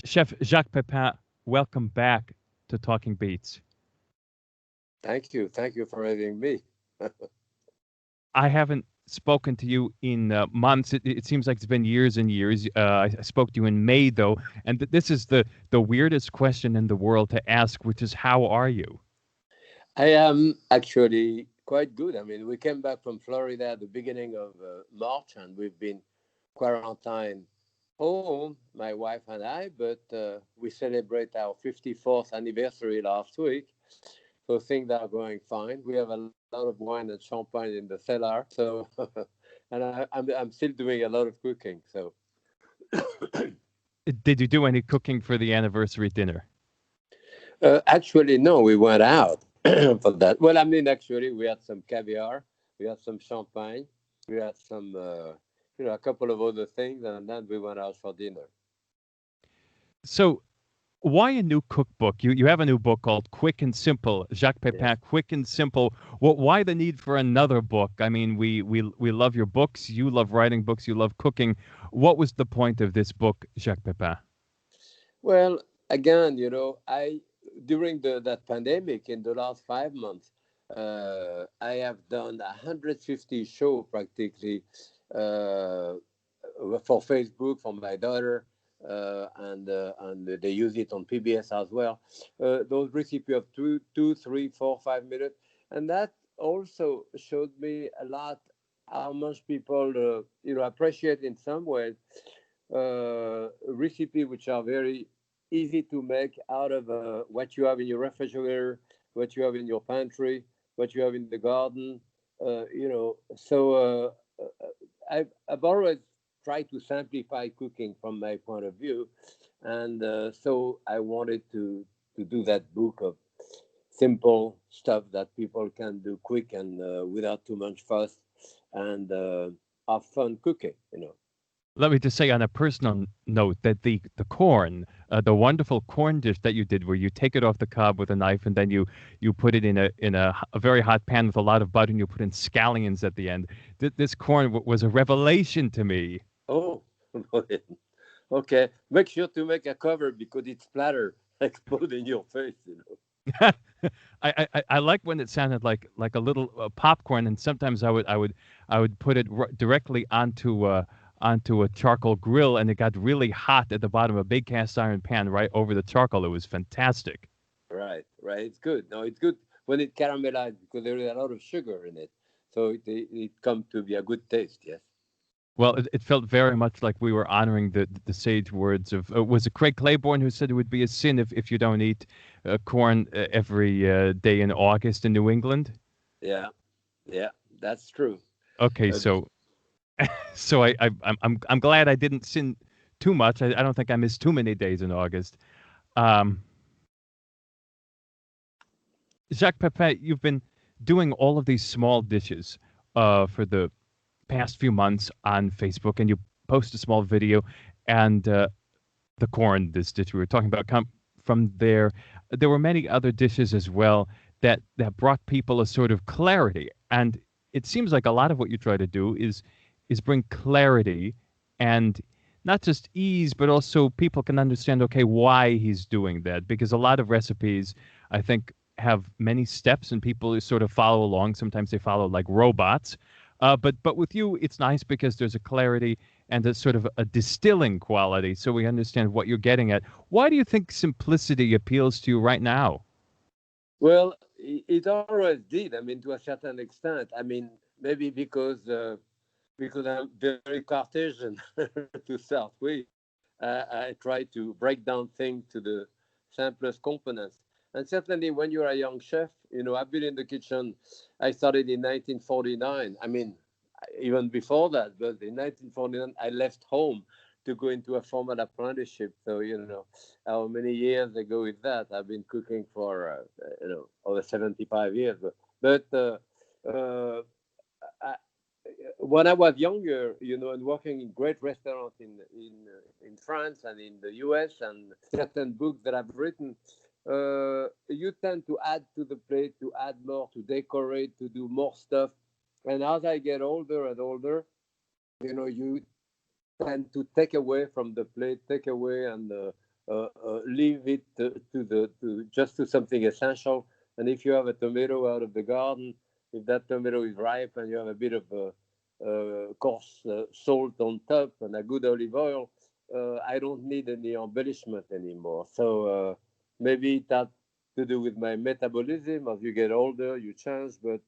Chef Jacques Pépin, welcome back to Talking Beats. Thank you. Thank you for having me. I haven't spoken to you in months. It seems like it's been years and years. I spoke to you in May, though, and this is the weirdest question in the world to ask, which is, how are you? I am actually quite good. I mean, we came back from Florida at the beginning of March, and we've been quarantined home, my wife and I, but we celebrate our 54th anniversary last week. So things are going fine. We have a lot of wine and champagne in the cellar. So, and I'm still doing a lot of cooking. So, Did you do any cooking for the anniversary dinner? actually, no, we went out for that. Well, I mean, actually, we had some caviar, we had some champagne, we had some, a couple of other things, and then we went out for dinner. So, why a new cookbook? You have a new book called Quick and Simple, Jacques Yes. Pepin, Quick and Simple. Why the need for another book? I mean, we love your books. You love writing books. You love cooking. What was the point of this book, Jacques Pepin? Well, again, I during that pandemic in the last 5 months, I have done 150 show practically uh, for Facebook for my daughter, and they use it on PBS as well. Those recipes of 2, 2, 3, 4, 5 minutes, and that also showed me a lot how much people appreciate in some ways recipe which are very easy to make out of what you have in your refrigerator, what you have in your pantry, what you have in the garden. I've always tried to simplify cooking from my point of view, and so I wanted to do that book of simple stuff that people can do quick and without too much fuss, and have fun cooking. Let me just say on a personal note that the corn, the wonderful corn dish that you did, where you take it off the cob with a knife and then you put it in a very hot pan with a lot of butter and you put in scallions at the end. This corn was a revelation to me. Oh, okay. Make sure to make a cover because it's splatter explode in your face. I like when it sounded like a little popcorn, and sometimes I would put it directly onto a charcoal grill, and it got really hot at the bottom of a big cast iron pan right over the charcoal. It was fantastic. Right, right. It's good. No, it's good when it caramelizes because there is a lot of sugar in it. So it comes to be a good taste, yes. Well, it felt very much like we were honoring the sage words of was it Craig Claiborne who said it would be a sin if you don't eat corn every day in August in New England. Yeah, yeah, that's true. Okay, Uh, so I'm glad I didn't sin too much. I don't think I missed too many days in August. Um, Jacques Pepin, you've been doing all of these small dishes for the past few months on Facebook, and you post a small video, and the corn, this dish we were talking about, come from there. There were many other dishes as well that brought people a sort of clarity, and it seems like a lot of what you try to do is bring clarity and not just ease, but also people can understand, okay, why he's doing that. Because a lot of recipes, I think, have many steps and people sort of follow along. Sometimes they follow like robots. But with you, it's nice because there's a clarity and a sort of a distilling quality, so we understand what you're getting at. Why do you think simplicity appeals to you right now? well, it always did. I mean, to a certain extent. I mean, maybe because I'm very Cartesian to start with. I try to break down things to the simplest components. And certainly, when you're a young chef, I've been in the kitchen. I started in 1949. I mean, even before that, but in 1949, I left home to go into a formal apprenticeship. So, how many years ago is that? I've been cooking for, over 75 years. But I, when I was younger, and working in great restaurants in France and in the US, and certain books that I've written, you tend to add to the plate, to add more, to decorate, to do more stuff. And as I get older and older, you tend to take away from the plate, take away and leave it just to something essential. And if you have a tomato out of the garden, if that tomato is ripe and you have a bit of coarse salt on top and a good olive oil, I don't need any embellishment anymore. So maybe that to do with my metabolism. As you get older, you change. But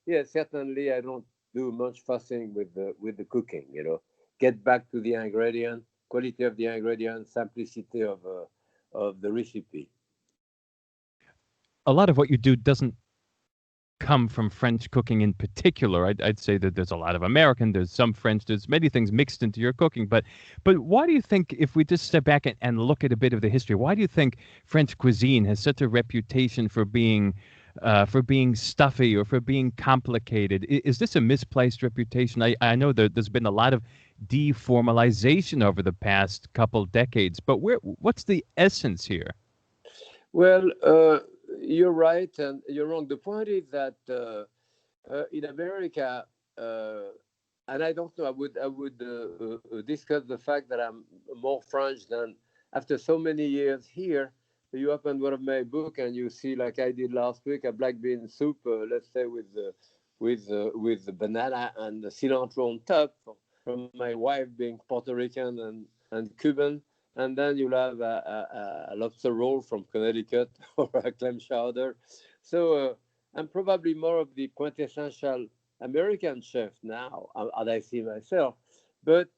yeah, certainly I don't do much fussing with the cooking. Get back to the ingredient, quality of the ingredient, simplicity of the recipe. A lot of what you do doesn't come from French cooking in particular. I'd say that there's a lot of American, there's some French, there's many things mixed into your cooking. But why do you think, if we just step back and look at a bit of the history, why do you think French cuisine has such a reputation for being stuffy or for being complicated? Is this a misplaced reputation? I know that there's been a lot of deformalization over the past couple decades, but what's the essence here? Well, you're right and you're wrong. The point is that in America, and I don't know, I would discuss the fact that I'm more French than after so many years here. You open one of my book and you see, like I did last week, a black bean soup, let's say with the banana and the cilantro on top, from my wife being Puerto Rican and Cuban. And then you'll have a lobster roll from Connecticut or a clam chowder. So I'm probably more of the quintessential American chef now, as I see myself. But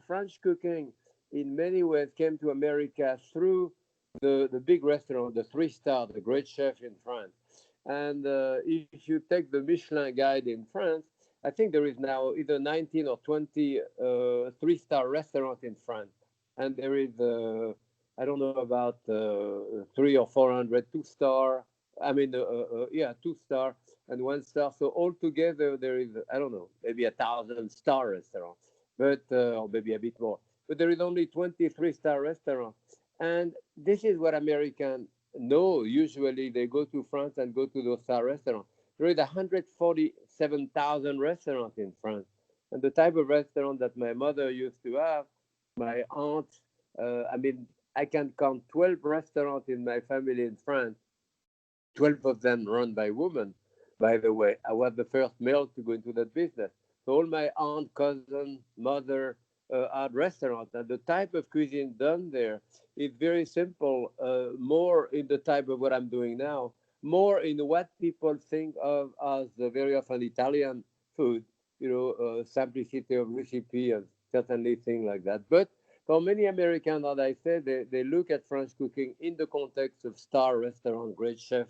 French cooking, in many ways, came to America through the big restaurant, the three-star, the great chef in France. And if you take the Michelin guide in France, I think there is now either 19 or 20 three-star restaurants in France. And there is, I don't know, about three or 400 two-star. I mean, yeah, two-star and one-star. So altogether, there is, I don't know, maybe 1,000-star restaurants, but or maybe a bit more. But there is only 23-star restaurants. And this is what Americans know. Usually they go to France and go to those star restaurants. There is 147,000 restaurants in France. And the type of restaurant that my mother used to have, my aunt, I mean, I can count 12 restaurants in my family in France, 12 of them run by women, by the way. I was the first male to go into that business. So all my aunt, cousin, mother had restaurants. And the type of cuisine done there is very simple, more in the type of what I'm doing now, more in what people think of as very often Italian food, simplicity of recipe and certainly things like that. But for many Americans, as I said, they look at French cooking in the context of star restaurant, great chef,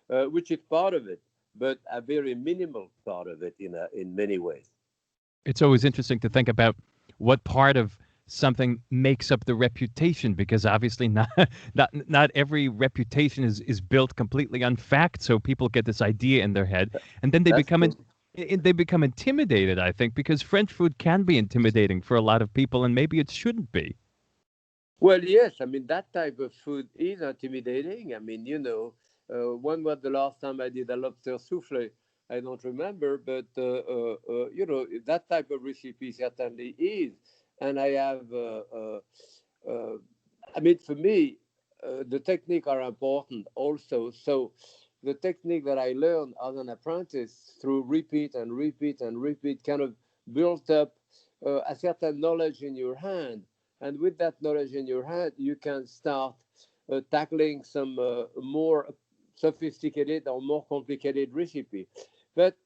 which is part of it, but a very minimal part of it in many ways. It's always interesting to think about what part of something makes up the reputation, because obviously not every reputation is built completely on fact. So people get this idea in their head, and then they become intimidated, I think, because French food can be intimidating for a lot of people, and maybe it shouldn't be. Well, yes, I mean, that type of food is intimidating. I mean, when was the last time I did a lobster souffle? I don't remember, but, that type of recipe certainly is. And I have, I mean, for me, the technique are important also. So the technique that I learned as an apprentice through repeat and repeat and repeat kind of built up a certain knowledge in your hand. And with that knowledge in your hand, you can start tackling some more sophisticated or more complicated recipe. But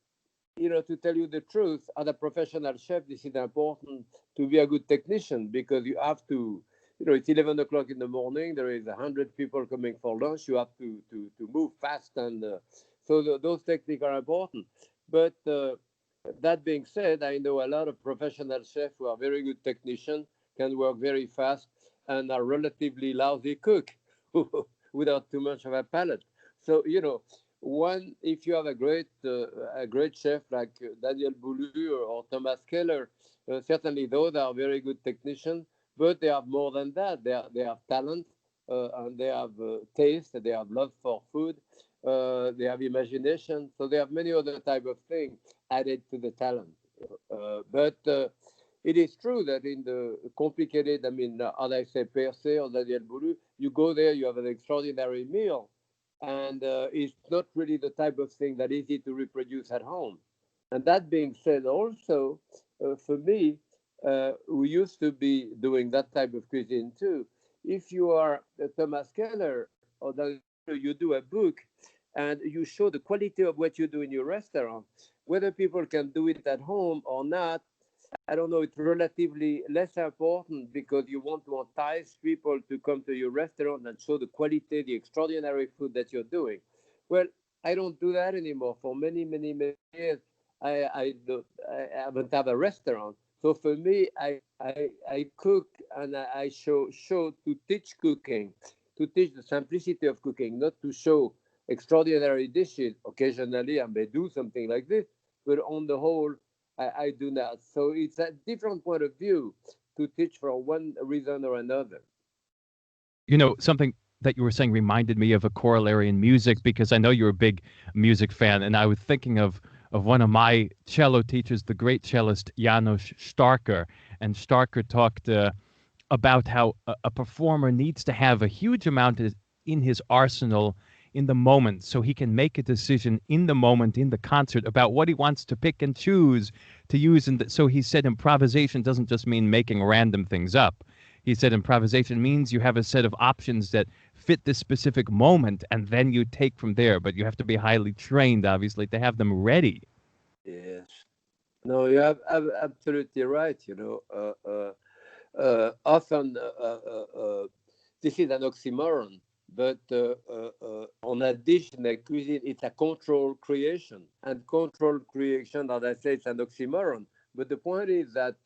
to tell you the truth, as a professional chef, this is important to be a good technician, because you have to, it's 11 o'clock in the morning, there is 100 people coming for lunch, you have to move fast. And so those techniques are important. But that being said, I know a lot of professional chefs who are very good technicians, can work very fast, and are relatively lousy cook without too much of a palate. So, if you have a great chef like Daniel Boulou or Thomas Keller, certainly those are very good technicians, but they have more than that. They have talent, and they have taste, they have love for food, they have imagination. So they have many other type of things added to the talent. But it is true that in the complicated, I mean, as I say, per se or Daniel Boulou, you go there, you have an extraordinary meal, and it's not really the type of thing that easy to reproduce at home. And that being said, also, for me, we used to be doing that type of cuisine too. If you are Thomas Keller or you do a book and you show the quality of what you do in your restaurant, whether people can do it at home or not, I don't know, it's relatively less important because you want to entice people to come to your restaurant and show the quality, the extraordinary food that you're doing. Well, I don't do that anymore. For many, many, many years, I haven't had a restaurant. So for me, I cook and I show to teach cooking, to teach the simplicity of cooking, not to show extraordinary dishes. Occasionally, I may do something like this, but on the whole, I do not. So it's a different point of view to teach for one reason or another. You know, something that you were saying reminded me of a corollary in music because I know you're a big music fan, and I was thinking of one of my cello teachers, the great cellist Janos Starker, and Starker talked about how a performer needs to have a huge amount in his arsenal in the moment so he can make a decision in the moment in the concert about what he wants to pick and choose to use. And so he said improvisation doesn't just mean making random things up. He said improvisation means you have a set of options that fit this specific moment and then you take from there, but you have to be highly trained, obviously, to have them ready. Yes. No, you have absolutely right. Often this is an oxymoron, but on a dish in a cuisine, it's a controlled creation. And controlled creation, as I say, it's an oxymoron. But the point is that,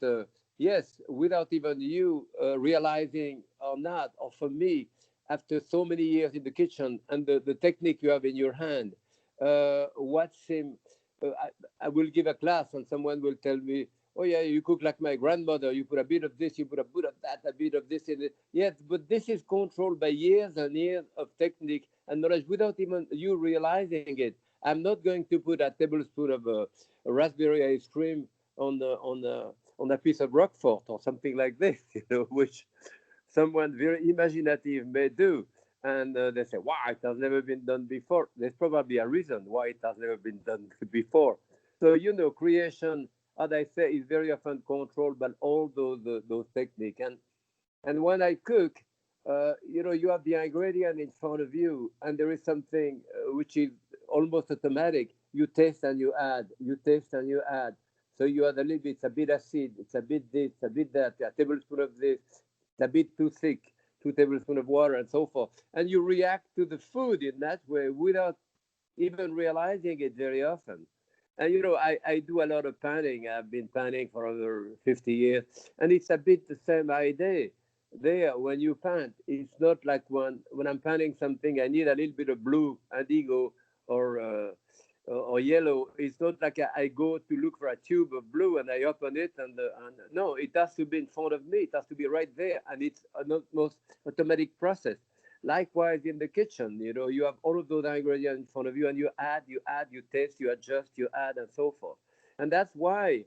yes, without even you realizing or not, or for me, after so many years in the kitchen and the technique you have in your hand, what seems, I will give a class and someone will tell me, oh yeah, you cook like my grandmother. You put a bit of this, you put a bit of that, a bit of this in it. Yes, but this is controlled by years and years of technique and knowledge without even you realizing it. I'm not going to put a tablespoon of a raspberry ice cream on a piece of Roquefort or something like this, which someone very imaginative may do. And they say, wow, it has never been done before. There's probably a reason why it has never been done before. So, creation, as I say, is very often controlled by all those techniques. And when I cook, you have the ingredient in front of you, and there is something which is almost automatic. You taste and you add, you taste and you add. So you add a little bit, it's a bit acid, it's a bit this, a bit that, a tablespoon of this, it's a bit too thick, 2 tablespoons of water, and so forth. And you react to the food in that way without even realizing it very often. And I do a lot of panning. I've been panning for over 50 years, and it's a bit the same idea. There, when you pan, it's not like when I'm panning something, I need a little bit of blue, indigo, or yellow. It's not like I go to look for a tube of blue and I open it, and no, it has to be in front of me. It has to be right there, and it's an almost automatic process. Likewise, in the kitchen, you have all of those ingredients in front of you, and you add, you taste, you adjust, you add, and so forth. And that's why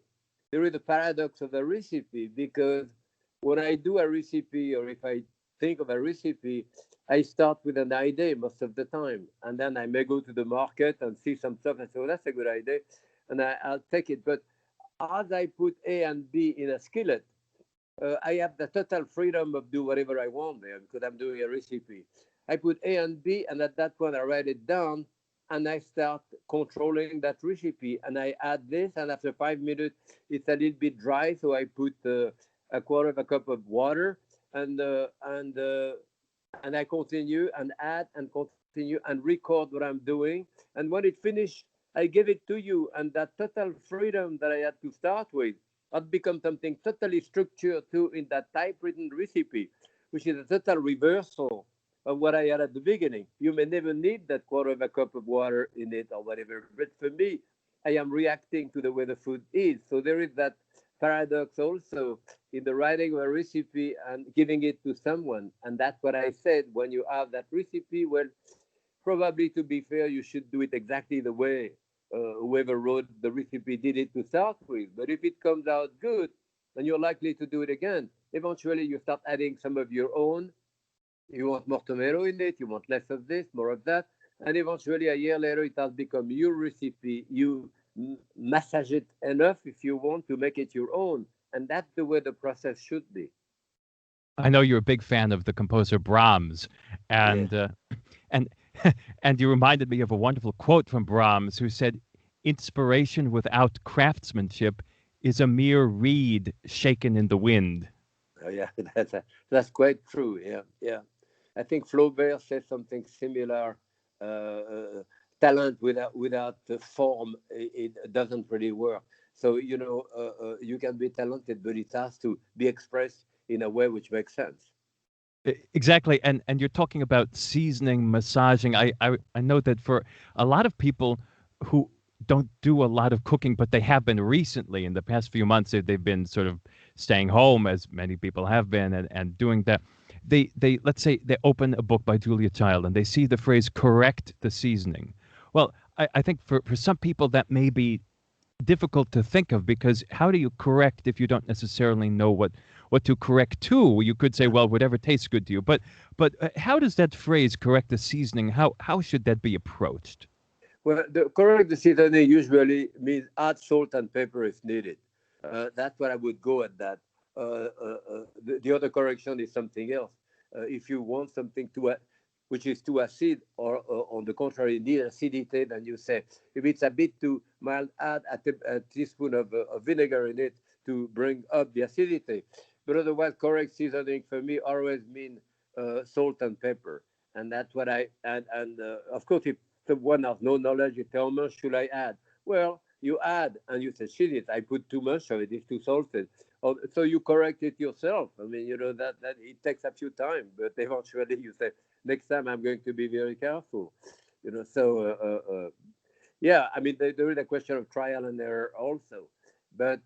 there is a paradox of a recipe, because when I do a recipe, or if I think of a recipe, I start with an idea most of the time, and then I may go to the market and see some stuff and say, "Oh, that's a good idea," and I'll take it. But as I put A and B in a skillet, I have the total freedom of do whatever I want there because I'm doing a recipe. I put A and B, and at that point I write it down, and I start controlling that recipe. And I add this, and after 5 minutes, it's a little bit dry, so I put a quarter of a cup of water, and uh, and uh, and I continue and add and continue and record what I'm doing. And when it finished, I give it to you, and that total freedom that I had to start with had become something totally structured too in that typewritten recipe, which is a total reversal of what I had at the beginning. You may never need that quarter of a cup of water in it or whatever, but for me, I am reacting to the way the food is. So there is that paradox also in the writing of a recipe and giving it to someone. And that's what I said. When you have that recipe, well, probably to be fair, you should do it exactly the way whoever wrote the recipe did it to start with. But if it comes out good, and you're likely to do it again. Eventually, you start adding some of your own. You want more tomato in it, you want less of this, more of that. And eventually, a year later, it has become your recipe. You massage it enough, if you want, to make it your own. And that's the way the process should be. I know you're a big fan of the composer Brahms, Yeah. and and and you reminded me of a wonderful quote from Brahms, who said, "Inspiration without craftsmanship is a mere reed shaken in the wind." Oh, yeah, that's quite true. Yeah, yeah. I think Flaubert said something similar. Talent without the form, it doesn't really work. So you can be talented, but it has to be expressed in a way which makes sense. Exactly, and you're talking about seasoning, massaging. I know that for a lot of people who don't do a lot of cooking, but they have been recently in the past few months. They've been sort of staying home, as many people have been, and doing that. They let's say they open a book by Julia Child and they see the phrase "correct the seasoning." Well, I think for some people that may be difficult to think of, because how do you correct if you don't necessarily know what to correct to? You could say, well, whatever tastes good to you, but how does that phrase "correct the seasoning," how should that be approached? Well, the correct the seasoning usually means add salt and pepper if needed. That's what I would go at that. The other correction is something else. If you want something which is too acid, or on the contrary, need acidity, then you say, if it's a bit too mild, add a teaspoon of vinegar in it to bring up the acidity. But otherwise, correct seasoning for me always mean salt and pepper. And that's what and of course, if someone has no knowledge, you tell, how much should I add? Well, you add, and you say, shit, it, I put too much of it, it's too salted. So you correct it yourself. I mean, that it takes a few times, but eventually you say, next time I'm going to be very careful. Yeah, I mean, there is a question of trial and error also, but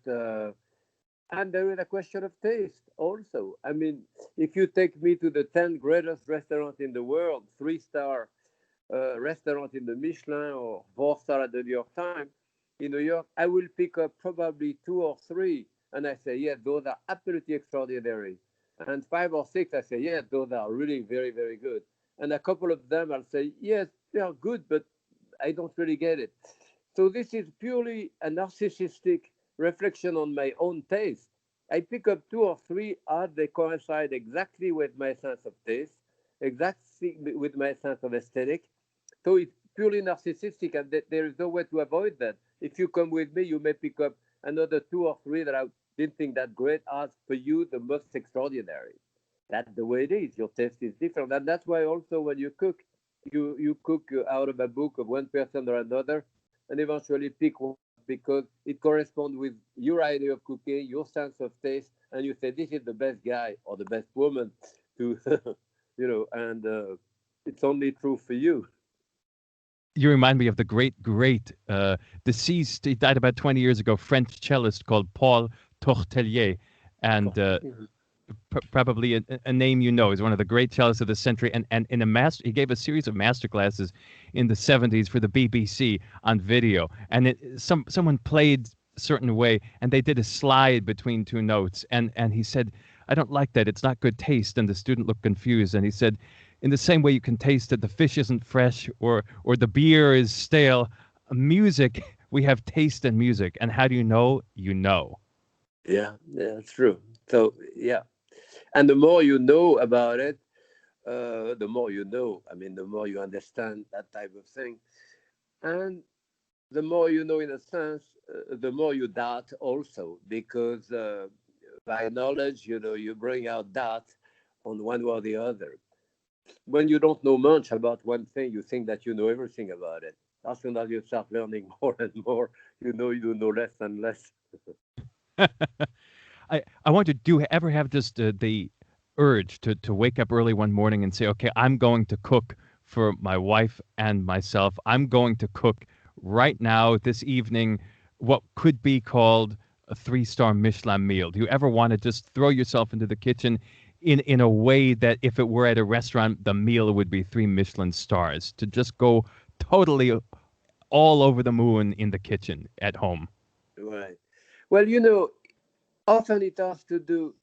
and there is a question of taste also. I mean, if you take me to the 10 greatest restaurants in the world, three-star restaurant in the Michelin or 4-star at the New York Times, in New York, I will pick up probably two or three, and I say, yes, those are absolutely extraordinary. And five or six, I say, yes, those are really very, very good. And a couple of them, I'll say, yes, they are good, but I don't really get it. So this is purely a narcissistic reflection on my own taste. I pick up two or three art, they coincide exactly with my sense of taste, exactly with my sense of aesthetic. So it's purely narcissistic, and there is no way to avoid that. If you come with me, you may pick up another two or three that I didn't think that great as for you the most extraordinary. That's the way it is. Your taste is different, and that's why also when you cook, you cook out of a book of one person or another, and eventually pick one because it corresponds with your idea of cooking, your sense of taste, and you say this is the best guy or the best woman to, and it's only true for you. You remind me of the great deceased, he died about 20 years ago, French cellist called Paul Tourtellier, and probably a name you know. He's one of the great cellists of the century, and in he gave a series of master classes in the 70s for the BBC on video, and someone played a certain way, and they did a slide between two notes, and he said, I don't like that, it's not good taste, and the student looked confused, and he said, in the same way you can taste that the fish isn't fresh or the beer is stale, music, we have taste in music, and how do you know? You know. Yeah, yeah, that's true. So yeah, and the more you know about it, the more you know. I mean, the more you understand that type of thing, and the more you know, in a sense, the more you doubt also, because by knowledge, you bring out doubt on one or the other. When you don't know much about one thing, you think that you know everything about it. As soon as you start learning more and more, you know less and less. I wonder, do you ever have just the urge to wake up early one morning and say, okay, I'm going to cook for my wife and myself. I'm going to cook right now, this evening, what could be called a 3-star Michelin meal. Do you ever want to just throw yourself into the kitchen in a way that if it were at a restaurant, the meal would be 3 Michelin stars, to just go totally all over the moon in the kitchen at home? Right. Well, often it has to do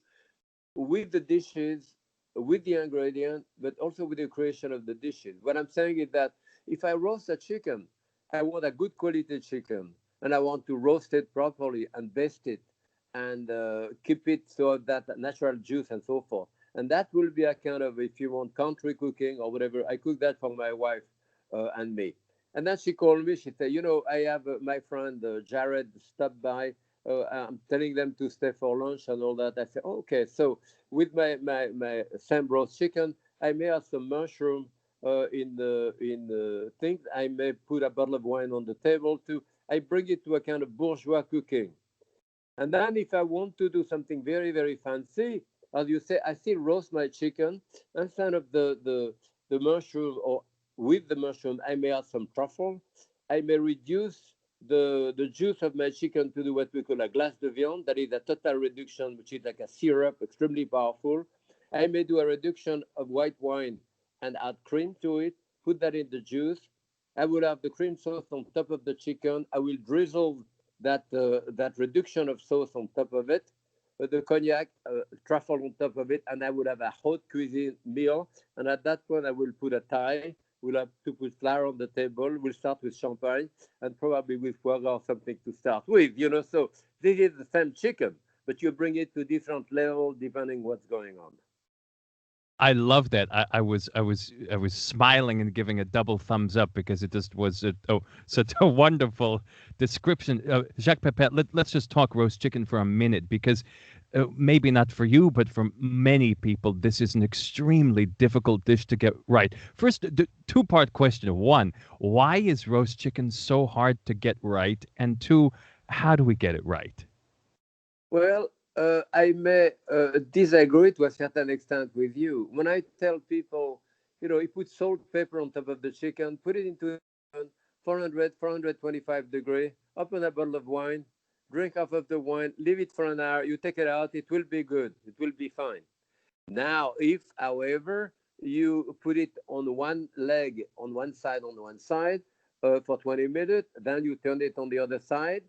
with the dishes, with the ingredient, but also with the creation of the dishes. What I'm saying is that if I roast a chicken, I want a good quality chicken, and I want to roast it properly and baste it and keep it so that natural juice and so forth. And that will be a kind of, if you want, country cooking or whatever. I cook that for my wife and me. And then she called me. She said, I have my friend Jared stopped by. I'm telling them to stay for lunch and all that. I said, okay. So with my same roast chicken, I may have some mushroom in the things. I may put a bottle of wine on the table too. I bring it to a kind of bourgeois cooking. And then if I want to do something very, very fancy, as you say, I still roast my chicken instead of the mushroom, or with the mushroom, I may add some truffle. I may reduce the juice of my chicken to do what we call a glace de viande. That is a total reduction, which is like a syrup, extremely powerful. I may do a reduction of white wine and add cream to it, put that in the juice. I will have the cream sauce on top of the chicken. I will drizzle that reduction of sauce on top of it, the cognac, truffle on top of it, and I would have a hot cuisine meal. And at that point, I will put a tie. We'll have to put flour on the table. We'll start with champagne and probably with foie gras or something to start with. So this is the same chicken, but you bring it to different levels depending what's going on. I love that. I was smiling and giving a double thumbs up because it just was such a wonderful description. Jacques Pépin, let's just talk roast chicken for a minute because maybe not for you, but for many people, this is an extremely difficult dish to get right. First, the two-part question. One, why is roast chicken so hard to get right? And two, how do we get it right? Well, I may disagree to a certain extent with you. When I tell people, you put salt, pepper on top of the chicken, put it into 400, 425 degree, open a bottle of wine, drink half of the wine, leave it for an hour, you take it out, it will be good, it will be fine. Now, if, however, you put it on one leg, on one side for 20 minutes, then you turn it on the other side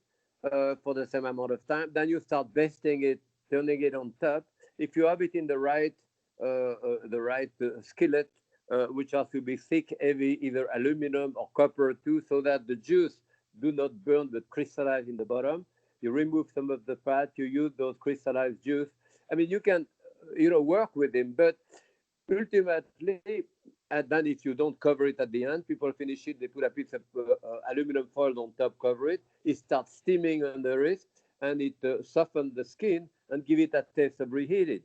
for the same amount of time, then you start basting it, turning it on top. If you have it in the right skillet, which has to be thick, heavy, either aluminum or copper too, so that the juice do not burn but crystallize in the bottom. You remove some of the fat, you use those crystallized juice. I mean, you can work with him, but ultimately, and then if you don't cover it at the end, people finish it, they put a piece of aluminum foil on top, cover it, it starts steaming under it, and it softens the skin and give it a taste of reheated.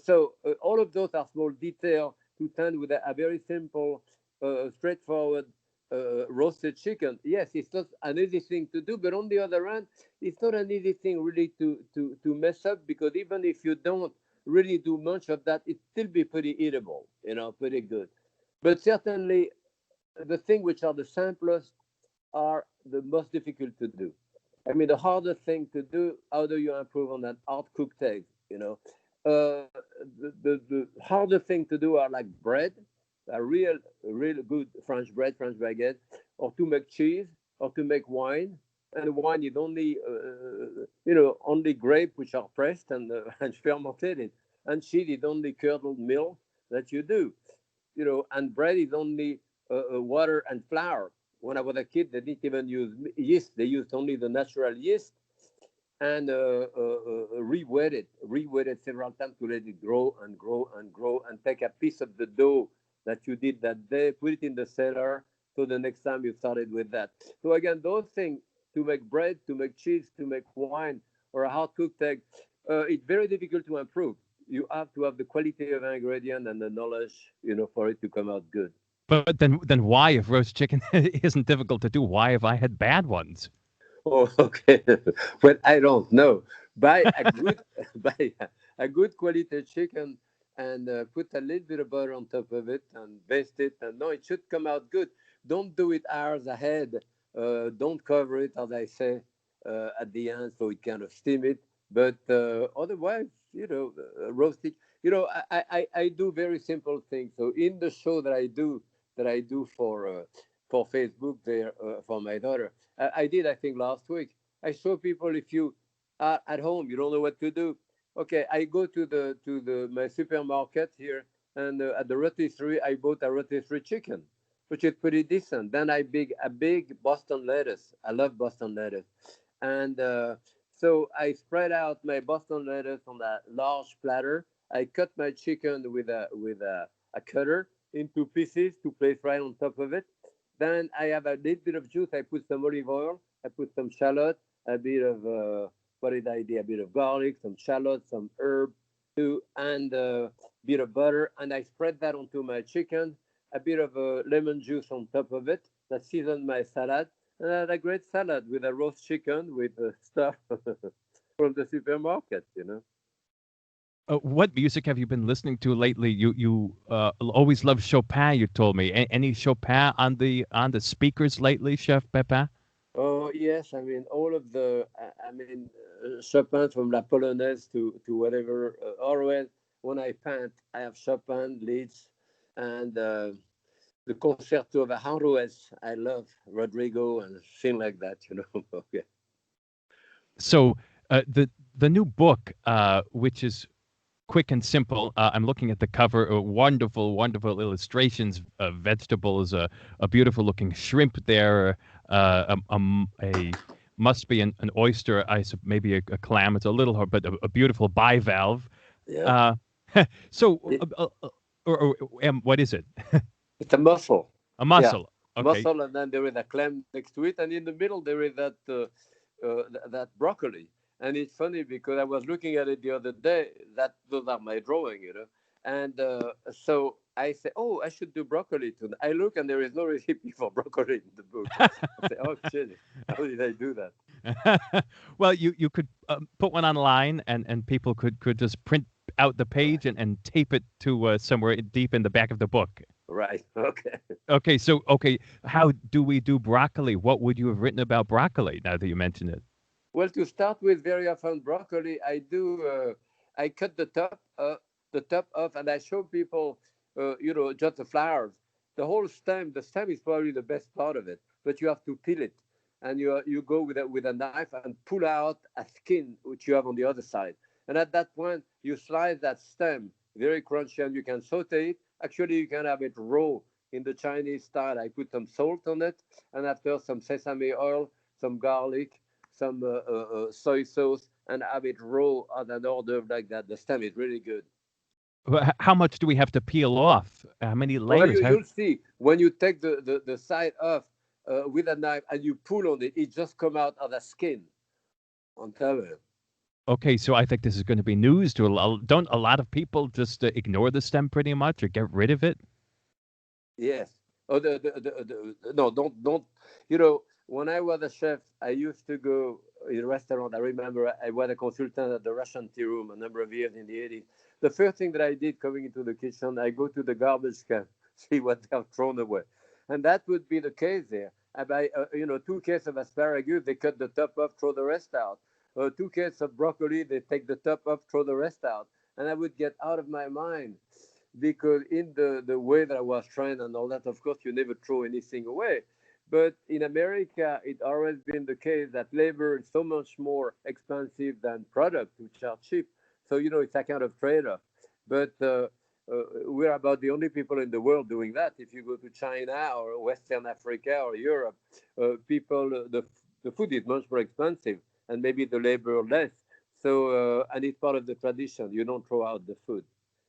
So all of those are small details to tend with a very simple, straightforward roasted chicken. Yes, it's not an easy thing to do, but on the other hand, it's not an easy thing really to mess up, because even if you don't really do much of that, it still be pretty eatable, pretty good. But certainly, the things which are the simplest are the most difficult to do. I mean, the hardest thing to do, how do you improve on that hard cooked egg? The harder thing to do are like bread, a real good French bread, French baguette, or to make cheese, or to make wine. And wine is only grape which are pressed and and fermented, and cheese is only curdled milk that you do. And bread is only water and flour. When I was a kid, they didn't even use yeast; they used only the natural yeast, and re-wet it several times to let it grow and grow and grow, and take a piece of the dough that you did that day, put it in the cellar, so the next time you started with that. So again, those things, to make bread, to make cheese, to make wine, or a hard cooked egg, it's very difficult to improve. You have to have the quality of ingredient and the knowledge, for it to come out good. But then why, if roast chicken isn't difficult to do, why have I had bad ones? Oh, okay. Well, I don't know. Buy a good buy a good quality chicken, and put a little bit of butter on top of it and baste it. And no, it should come out good. Don't do it hours ahead. Don't cover it, as I say, at the end, so it kind of steam it. But otherwise, roast it. I do very simple things. So in the show that I do for Facebook there, for my daughter. I did, I think, last week. I show people, if you at home. You don't know what to do. Okay, I go to the my supermarket here, and at the rotisserie, I bought a rotisserie chicken, which is pretty decent. Then I big a big Boston lettuce. I love Boston lettuce, and so I spread out my Boston lettuce on that large platter. I cut my chicken with a cutter into pieces to place right on top of it. Then I have a little bit of juice. I put some olive oil. I put some shallot, a bit of what did I do? A bit of garlic, some shallot, some herb, too, and a bit of butter. And I spread that onto my chicken. A bit of lemon juice on top of it. That seasoned my salad. And I had a great salad with a roast chicken with stuff from the supermarket. What music have you been listening to lately? You always love Chopin. You told me. Any Chopin on the speakers lately, Chef Pépin? Oh yes, I mean all of the. I mean Chopin from La Polonaise to whatever. Always when I paint, I have Chopin leads, and the concerto of Aranjuez. I love Rodrigo and things like that. Okay. So the new book, which is quick and simple. I'm looking at the cover. Wonderful, wonderful illustrations, vegetables, a beautiful looking shrimp there, a must be an oyster, maybe a clam. It's a little hard, but a beautiful bivalve. Yeah. Uh, so, It, what is it? it's a mussel. A Yeah, mussel. Okay. mussel, and then there is a clam next to it, and in the middle there is that broccoli. And it's funny because I was looking at it the other day. That those are my drawing. And so I say, oh, I should do broccoli too. I look and there is no recipe for broccoli in the book. I say, oh shit, how did I do that? Well, you could put one online, and people could just print out the Right, page and tape it to somewhere deep in the back of the book. right, okay. Okay, so how do we do broccoli? What would you have written about broccoli now that you mention it? Well, to start with, very often broccoli, I cut the top off, and I show people, just the flowers. The stem is probably the best part of it, but you have to peel it, and you go with a knife and pull out a skin which you have on the other side. And at that point, you slice that stem, very crunchy, and you can saute it. Actually, you can have it raw in the Chinese style. I put some salt on it, and after some sesame oil, some garlic, some soy sauce, and have it raw on an hors d'oeuvre like that. The stem is really good. How much do we have to peel off? How many Well, layers? you'll see when you take the side off with a knife and you pull on it, it just come out of the skin on top of it. Okay, so I think this is going to be news to don't a lot of people just ignore the stem pretty much or get rid of it? Yes. Oh, no, don't. When I was a chef, I used to go in a restaurant. I remember I was a consultant at the Russian Tea Room a number of years in the 80s. The first thing that I did coming into the kitchen, I go to the garbage can, see what they have thrown away. And that would be the case there. I buy, 2 cases of asparagus, they cut the top off, throw the rest out. 2 cases of broccoli, they take the top off, throw the rest out. And I would get out of my mind because in the way that I was trained and all that, of course, you never throw anything away. But in America, it always been the case that labor is so much more expensive than products, which are cheap. So, it's a kind of trade-off. But we're about the only people in the world doing that. If you go to China or Western Africa or Europe, the food is much more expensive and maybe the labor less. So, and it's part of the tradition. You don't throw out the food.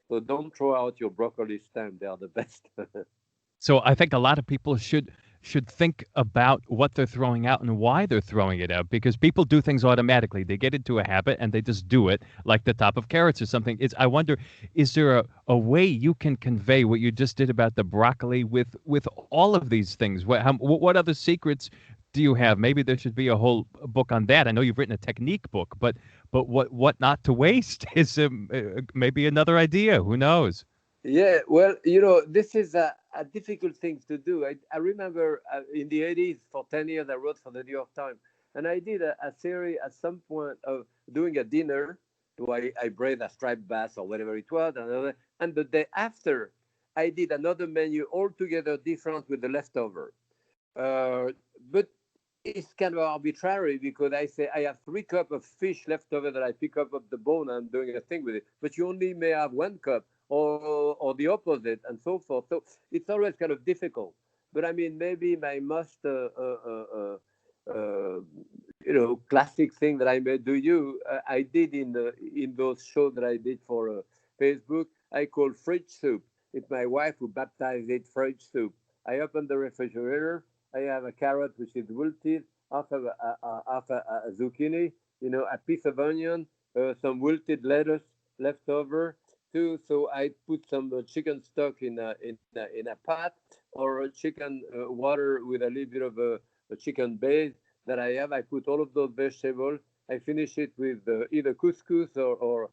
So don't throw out your broccoli stem. They are the best. So I think a lot of people should think about what they're throwing out and why they're throwing it out because people do things automatically. They get into a habit and they just do it like the top of carrots or something. I wonder, is there a way you can convey what you just did about the broccoli with all of these things? What other secrets do you have? Maybe there should be a whole book on that. I know you've written a technique book, but what not to waste is maybe another idea. Who knows? Yeah, well, this is a difficult thing to do. I remember in the 80s, for 10 years, I wrote for the New York Times. And I did a series at some point of doing a dinner where I braised a striped bass or whatever it was. And the day after, I did another menu altogether different with the leftover. But it's kind of arbitrary because I say I have 3 cups of fish left over that I pick up of the bone and I'm doing a thing with it, but you only may have 1 cup or the opposite and so forth. So it's always kind of difficult. But I mean, maybe my most uh, classic thing that I may do you, I did in those shows that I did for Facebook. I call fridge soup. It's my wife who baptized it fridge soup. I open the refrigerator. I have a carrot which is wilted, half a zucchini, a piece of onion, some wilted lettuce left over too. So I put some chicken stock in a pot or chicken water with a little bit of a chicken base that I have. I put all of those vegetables. I finish it with either couscous or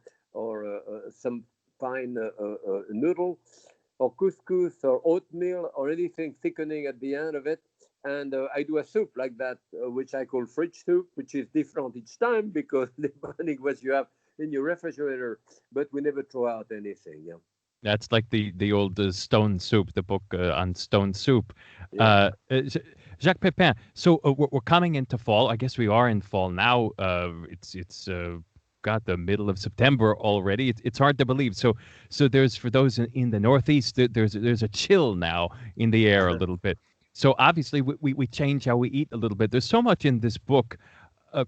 some fine noodle or couscous or oatmeal or anything thickening at the end of it. And I do a soup like that, which I call fridge soup, which is different each time because depending what you have in your refrigerator, but we never throw out anything. Yeah. That's like the old stone soup, the book on stone soup. Yeah. Jacques Pépin. So we're coming into fall. I guess we are in fall now. It's got the middle of September already. It's hard to believe. So there's for those in the Northeast, there's a chill now in the air a little bit. So obviously we change how we eat a little bit. There's so much in this book.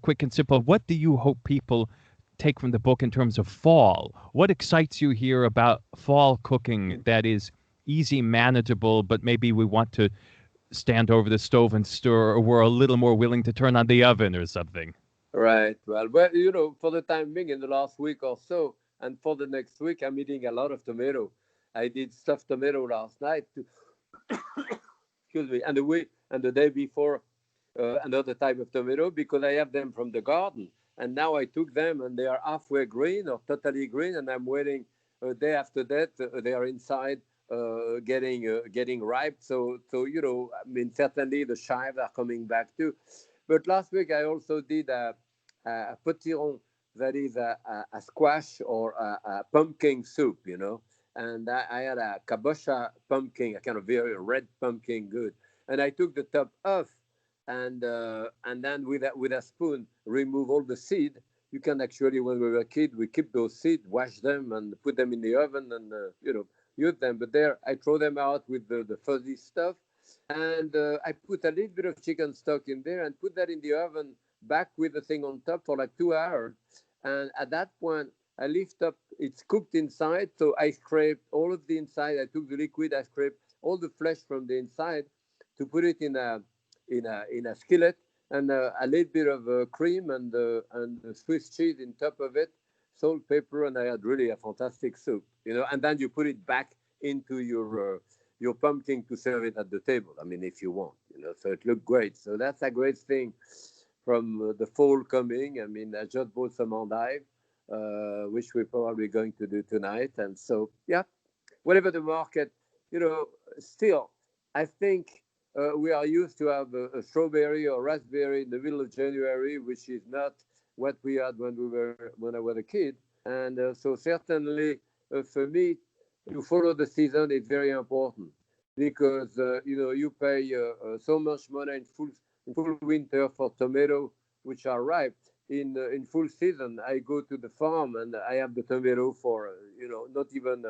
Quick and simple. What do you hope people take from the book in terms of fall? What excites you here about fall cooking that is easy, manageable, but maybe we want to stand over the stove and stir, or we're a little more willing to turn on the oven or something? Right. Well, for the time being, in the last week or so, and for the next week, I'm eating a lot of tomato. I did stuffed tomato last night. Excuse me, and the day before, another type of tomato because I have them from the garden. And now I took them and they are halfway green or totally green, and I'm waiting a day after that. They are inside, getting ripe. I mean, certainly the chives are coming back too. But last week I also did a potiron, that is a squash or a pumpkin soup, and I had a cabocha pumpkin, a kind of very red pumpkin, good. And I took the top off, and then with a spoon remove all the seed. You can actually, when we were a kid, we keep those seeds, wash them, and put them in the oven, and use them. But there, I throw them out with the fuzzy stuff, and I put a little bit of chicken stock in there and put that in the oven back with the thing on top for like 2 hours. And at that point, I lift up, it's cooked inside. So I scraped all of the inside. I took the liquid, I scraped all the flesh from the inside to put it in a skillet, and a little bit of cream and Swiss cheese in top of it, salt, pepper, and I had really a fantastic soup, and then you put it back into your pumpkin to serve it at the table. I mean, if you want, so it looked great. So that's a great thing from the fall coming. I mean, I just bought some endive, which we're probably going to do tonight. And so, yeah, whatever the market, still, I think we are used to have a strawberry or raspberry in the middle of January, which is not what we had when I was a kid. And so certainly for me, to follow the season is very important because you pay so much money in full winter for tomato which are ripe. In full season, I go to the farm and I have the tomato for not even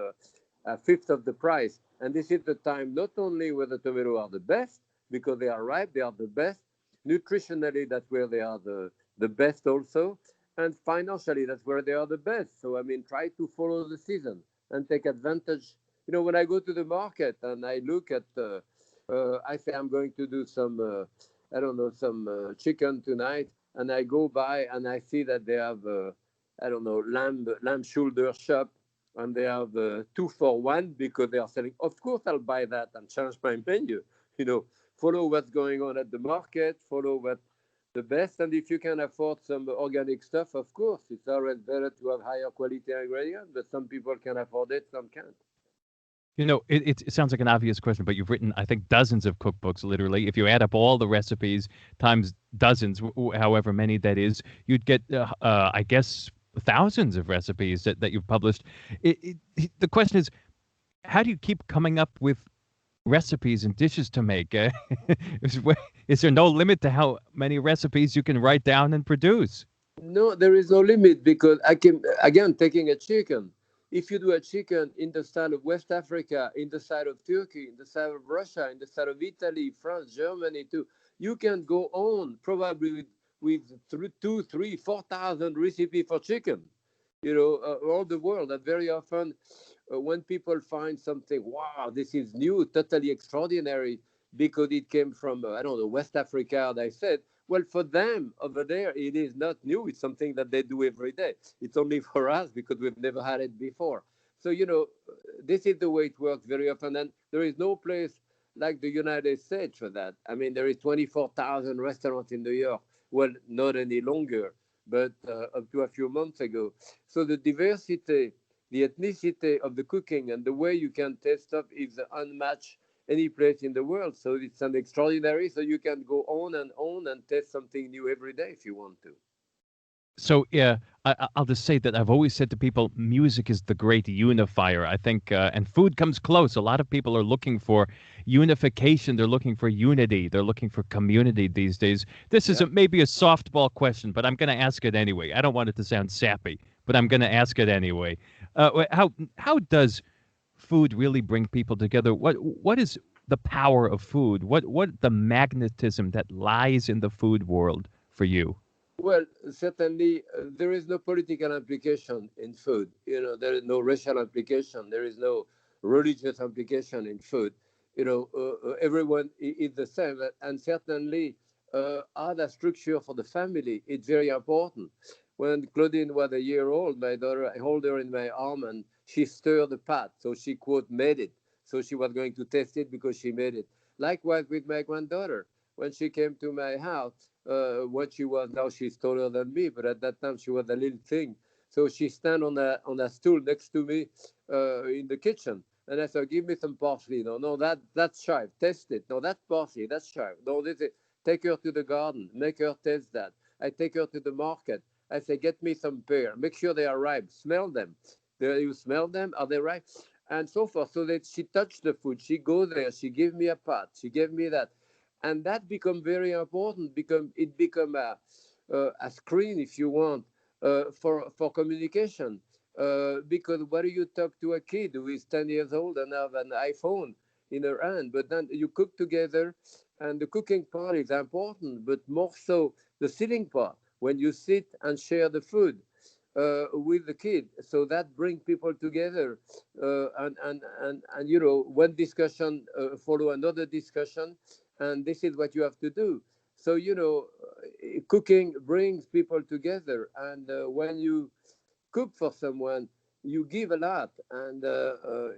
a fifth of the price. And this is the time not only where the tomato are the best because they are ripe, they are the best. Nutritionally, that's where they are the best also, and financially, that's where they are the best. So I mean, try to follow the season and take advantage. When I go to the market and I look at, I say I'm going to do some, I don't know, some chicken tonight, and I go by and I see that they have, I don't know, lamb shoulder shop, and they have 2 for 1 because they are selling. Of course, I'll buy that and change my menu. Follow what's going on at the market, follow what the best, and if you can afford some organic stuff, of course, it's always better to have higher quality ingredients, but some people can afford it, some can't. It sounds like an obvious question, but you've written, I think, dozens of cookbooks, literally. If you add up all the recipes times dozens, however many that is, you'd get, I guess, thousands of recipes that you've published. The question is, how do you keep coming up with recipes and dishes to make. Is, is there no limit to how many recipes you can write down and produce? No, there is no limit because I can, again, taking a chicken. If you do a chicken in the style of West Africa, in the style of Turkey, in the style of Russia, in the style of Italy, France, Germany too, you can go on probably with 4,000 recipe for chicken. All the world. And very often, when people find something, wow, this is new, totally extraordinary, because it came from, I don't know, West Africa, they said, well, for them over there, it is not new. It's something that they do every day. It's only for us because we've never had it before. So, this is the way it works very often. And there is no place like the United States for that. I mean, there is 24,000 restaurants in New York. Well, not any longer, but up to a few months ago. So the diversity, the ethnicity of the cooking and the way you can taste stuff is unmatched any place in the world. So it's an extraordinary. So you can go on and taste something new every day if you want to. So yeah, I'll just say that I've always said to people, music is the great unifier. I think, and food comes close. A lot of people are looking for unification. They're looking for unity. They're looking for community these days. This is Yeah. maybe a softball question, but I'm going to ask it anyway. I don't want it to sound sappy, but I'm going to ask it anyway. How does food really bring people together? What is the power of food? What the magnetism that lies in the food world for you? Well, certainly there is no political implication in food. There is no racial implication. There is no religious implication in food. Everyone is the same. And certainly, other structure for the family is very important. When Claudine was a year old, my daughter, I hold her in my arm and she stirred the pot. So she, quote, made it. So she was going to test it because she made it. Likewise with my granddaughter. When she came to my house, what she was now, she's taller than me, but at that time she was a little thing. So she stand on a stool next to me in the kitchen, and I said, "Give me some parsley." No, no, that's chive. Taste it. No, that's parsley. That's chive. No, this is. Take her to the garden. Make her taste that. I take her to the market. I say, "Get me some pear. Make sure they are ripe. Smell them. You smell them? Are they ripe?" And so forth. So that she touched the food. She go there. She give me a pot. She gave me that, and that become very important. Become a screen, if you want, for communication. Because what do you talk to a kid who is 10 years old and have an iPhone in her hand? But then you cook together, and the cooking part is important, but more so the sitting part when you sit and share the food with the kid. So that brings people together, and one discussion follow another discussion, and this is what you have to do. So cooking brings people together, and when you cook for someone, you give a lot and a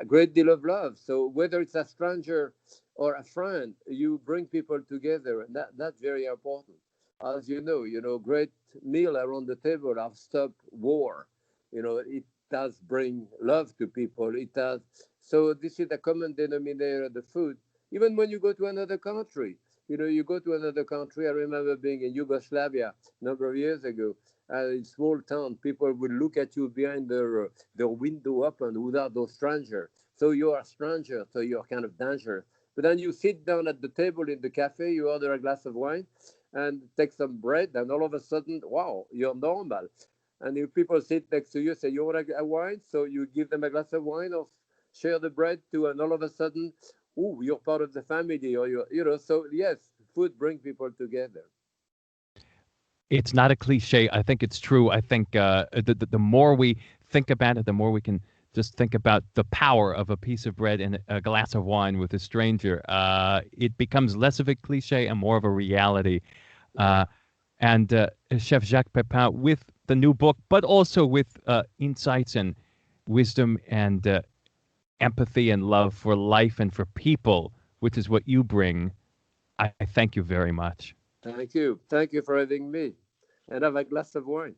great deal of love. So whether it's a stranger or a friend, you bring people together, and that's very important. As great meal around the table have stopped war. It does bring love to people. It does. So this is the common denominator, the food. Even when you go to another country, you go to another country. I remember being in Yugoslavia a number of years ago, in small town, people would look at you behind their window open without those strangers. So you are a stranger, so you're kind of dangerous. But then you sit down at the table in the cafe, you order a glass of wine and take some bread, and all of a sudden, wow, you're normal. And if people sit next to you, say, "You want a wine?" So you give them a glass of wine or share the bread too, and all of a sudden, oh, you're part of the family, or so yes, food brings people together. It's not a cliche. I think it's true. I think the more we think about it, the more we can just think about the power of a piece of bread and a glass of wine with a stranger. It becomes less of a cliche and more of a reality. Uh, and Chef Jacques Pépin, with the new book, but also with insights and wisdom and empathy and love for life and for people, which is what you bring, I thank you very much. Thank you. Thank you for having me. And have a glass of wine.